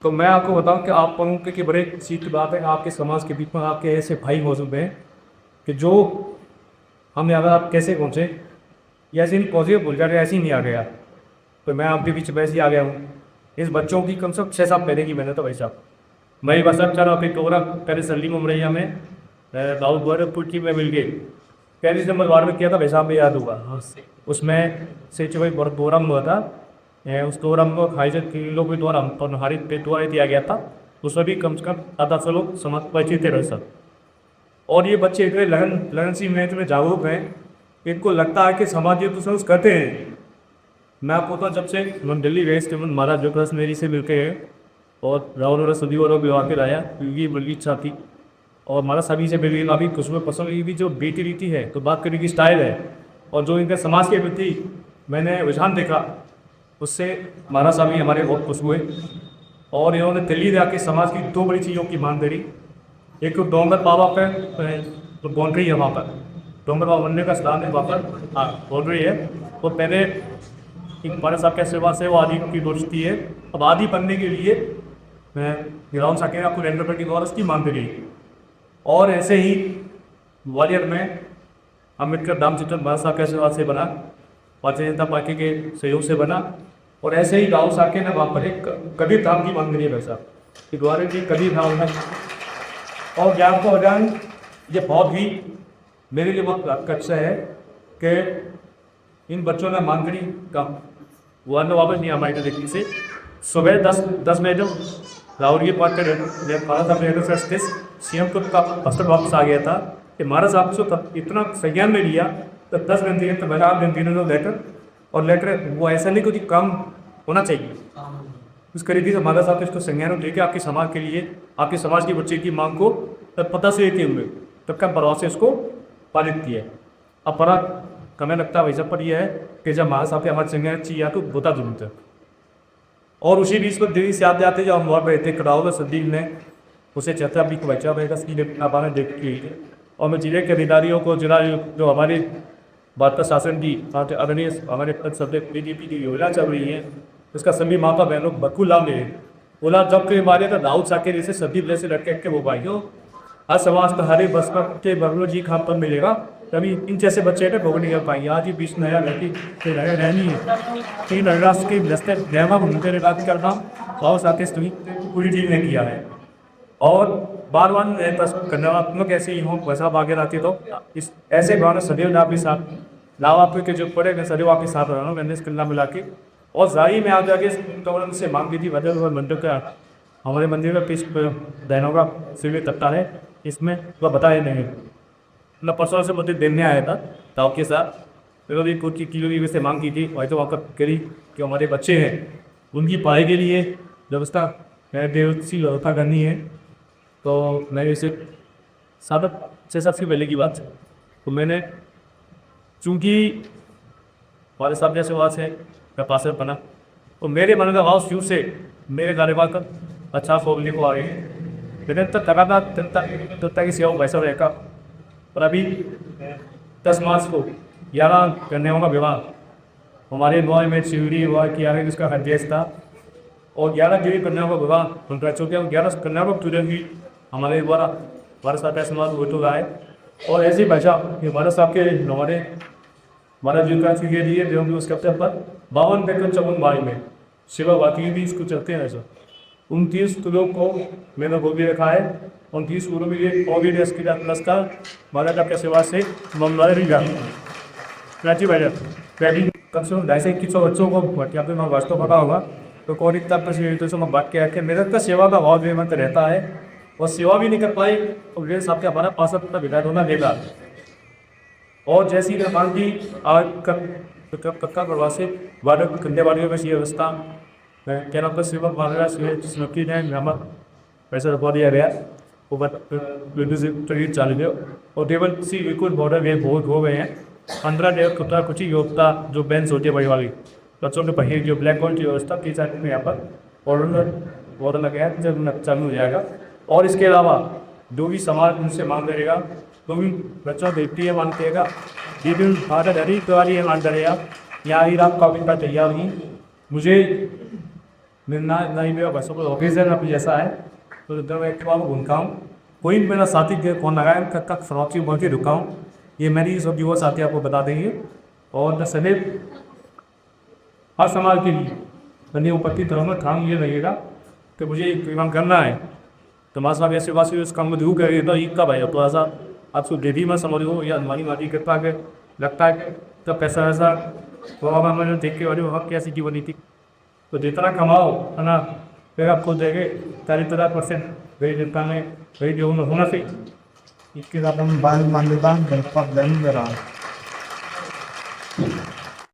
तो मैं आपको बताऊं कि आप लोगों की बड़े खुशी की बात है, आपके समाज के बीच में आपके ऐसे भाई मौजूद हैं कि जो हम अगर आप कैसे पहुँचे, या ऐसे नहीं पहुँचे भूल जा रहे, ऐसे ही नहीं आ गया। तो मैं आपके बीच वैसे ही आ गया हूँ। इस बच्चों की कम से कम 6 साल पहले की मैंने तो भाई साहब, मैं बस अब चलो अपनी प्रोग्राम पहले सलीम उमरैया में दाऊद गोरखपुर की में मिल गई। 35 नंबर वार्ड में किया था भाई साहब, में याद होगा। हाँ, उसमें से जो भाई बहुत प्रोग्राम हुआ था। उस प्रोग्राम को हाईजर किलो के द्वारा हम हमारे पे द्वारा दिया गया था। उसमें भी कम से कम 700 लोग समाज परिचित थे भाई साहब। और ये बच्चे इतने लगन सी मेहनत में जागरूक हैं, इनको लगता है कि समाज ये तो सब करते हैं। मैं आपको तो जब से हम दिल्ली गए थे, महाराज जोगरस मेरी से मिलके गए और राहुल और सदी और भी आके लाया, क्योंकि बड़ी इच्छा थी। और हमारा सभी से मिली अभी कुछ में पसंद की जो बेटी रीति है, तो बात करने की स्टाइल है, और जो इनके समाज के प्रति मैंने रुझान देखा, उससे महाराज साहब ही हमारे बहुत खुश हुए। और इन्होंने दिल्ली जाके समाज की 2 बड़ी चीज़ों की मांग करी। एक तो डोंगर बाबा पे तो बाउंड्री है वहाँ पर, डोंगर बाबा मंदिर का स्थान है वहाँ पर, हाँ बाउंड्री है। तो पहले हमारे साहब के सेवा से वो आदि की दोस्ती है। अब आदि बनने के लिए मैं ग्राउंड साकेत आपको रेंडर की द्वारा उसकी मांग करी। और ऐसे ही ग्वालियर में अम्बेडकर धाम चित्रन भारत साहब के आशीर्वाद से बना, भारतीय जनता पार्टी के सहयोग से बना। और ऐसे ही गाँव साके ने वहाँ पर एक कबीर धाम की मांग करी है भाई साहब, कि ग्वालियर की कबीर धाम में। और ज्ञान को अजान ये बहुत ही मेरे लिए बहुत कच्चा है कि इन बच्चों ने मांग करी का वो अन्न वापस नहीं हमारी तरीके से। सुबह 10 बजे जब राहुल की पार्ट भारत साहब से सीएम को का पस्तर वापस आ गया था कि महाराज साहब से तब इतना संज्ञान में लिया, तब 10 दिन दिए, तो मैंने 8 दिन दिनों लेटर। और लेटर वो ऐसा नहीं कुछ काम होना चाहिए उस करीबी से महाराज साहब इसको संज्ञान में लेके आपके समाज के लिए, आपके समाज के बच्चे की मांग को तत्परता से लेते हुए तब का प्रभाव से इसको पालित किया। अब बड़ा कमें लगता है वैसा पर यह है कि जब महाराज साहब के हमारे संज्ञान चाहिए तो होता जरूरत है। और उसी बीच में दिल्ली से आते आते जब हम वहाँ पे थे कटाव में संदीप ने उसे चर्चा भी बचा रहेगा बाने देख की। और मैं जिले के अधिकारियों को, जिला जो हमारे भाजपा शासन की आदरणीय हमारे सब्जेक्ट बीजेपी की योजना चल रही है, उसका सभी माता बहनों भरपूर लाभ ले। बोला जब के मारे तो दाऊद साके जैसे सभी जैसे लड़के के वो भाइयों हर समाज का हरे बसपा के बगलो जी खान पर मिलेगा, तभी इन जैसे बच्चे ने भोग नहीं कर पाएंगे। आज ही 20 नया लड़की के नया रहनी है कि नगराज के दस्ते रहमा घूमते रात करना और साथ ही पूरी टीम ने किया है। और बार बार बस कन्यात्मक ऐसे ही हों वैसा आगे आती तो इस ऐसे भावना सदैव आपके साथ लाभ आपके जो पड़े सदैव आपके साथ रहा हूँ मैंने इस कन्या मिला के। और जारी में आज आगे तो से मांग की थी वजह मंदिर का, हमारे मंदिर में पीस बहनों का शिविर तत्ता है, इसमें वह बताया नहीं ना परसों से मुझे देने आया था ताऊ के साथ। तो भी कुछ किलो से मांग की थी, वही तो वहाँ करी कि हमारे बच्चे हैं उनकी पढ़ाई के लिए व्यवस्था सी व्यवस्था करनी है। तो मैंने इसे 7 से पहले की बात, तो मैंने चूँकि हमारे साहब जैसे वहाँ से मैं पास बना, तो मेरे मन का भाव शुरू से मेरे कार्यकाल का अच्छा फोगने को आ रही है। निरंतर तथा की सेवा वैसा रहेगा। पर अभी 10 मार्च को 11 कन्याओं का विवाह हमारे नौ में शिवरी हुआ किया है, जिसका हरजेश था। और 11 देवी कन्याओं का विवाह उनका चौथे 11 कन्याओं को तुरंत ही हमारे द्वारा भारत साहब का समाज हो चुका है। और ऐसी भाषा भारत साहब के हमारे महाराज जी का के लिए जो भी उसके अवसर पर 52 में शिवा वाकी भी इसको चलते हैं। ऐसा 29 किलो को मैंने वो भी रखा है, 29 किलो में ये कोविड की पुरस्कार महाराज आपके सेवा से ममलारी प्राची भाई कम से कम 250 बच्चों को यहाँ पे मैं वास्तव पता होगा तो कोविड तक तो से मैं बात के रखे मेरे तक सेवा का बहुत बेमंत रहता है। और सेवा भी नहीं कर पाए तो वे साहब के हमारा 65 विधायक होना देगा। और जैसी निर्माण की आज कक्का करवा से वार्ड कन्यावाड़ियों में ये व्यवस्था क्या नाम का सेवक वाला सुरक्षित है ग्रामर पैसा रखवा दिया गया वो चालू गए। और टेबल सी बिल्कुल बॉर्डर वे बहुत हो गए हैं 15 डेढ़ कुत्ता कुछ ही योग्यता जो बेंच होती है बड़ी वाली बच्चों के पहिए जो ब्लैक बोर्ड की व्यवस्था की जाती है यहाँ पर ऑर्डर लगे हैं जब चालू हो जाएगा। और इसके अलावा जो भी समाज उनसे मांग करेगा तो भी बच्चों देखती है मानते हैं दीदी भारत हरी तिवारी है मान करेगा यहाँ ही राम काबिल का तैयार ही मुझे मेरा ना ही मेरा बसों पर ऑफिस है ना कुछ ऐसा है। तो इधर मैं एक बार घूमता हूँ, कोई भी मेरा साथी के फोन लगाए कब तक फ्रॉची बोल के रुका हूँ। ये मेरी सब युवा साथी आपको बता देंगे। और सदैव हर समाज के लिए मैंने उपस्थित रहूँगा, ठान ये रहिएगा कि मुझे एक काम करना है। तो माँ साहब ऐसे बात उस काम में जरूर करेंगे। तो ईद का भाई थोड़ा सा आपको देवी में समझ लो या हमारी माटी कृपा के लगता है कि तो पैसा वैसा बाबा मैंने देख के वाली वक्त कैसी की बनी थी। तो जितना कमाओ है ना, फिर आपको देंगे 40% वही जितना में वही जो होना चाहिए। इसके साथ हम Bang Mandiban, Belfast, Denver.